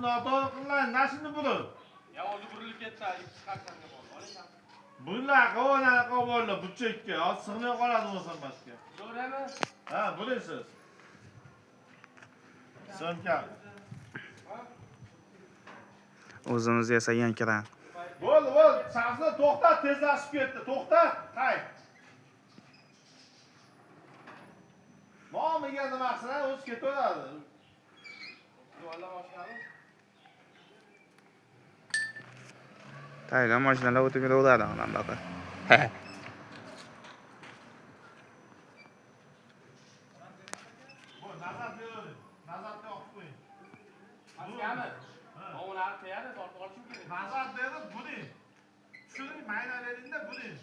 noto'g'ri qilmang, nashini burilib. Ya o'zi burilib ketdi, ikki qatlamga bo'ldi. Bunaqa anaqa bo'ldi, buchakka. Hozir sig'may qoladi bo'lsa pastga. To'g'rimi? Ha, burasiz. So'mka. O'zimiz yasagan kran. Bo'ldi, shaxsni to'xta, tezlashib ketdi. To'xta, qayt. Nomiga nima qilsa, o'zi ketaveradi. Yo'lda moshinami? Tayyor mashinalar o'tib yuraveradi onamda. Bu nazar bering. Nazarga olib qo'ying. Pastgami? Ovunlarni qo'yadi, tortib olishim kerak. Nazar berib buring. Tushuning, maynalaringda buring.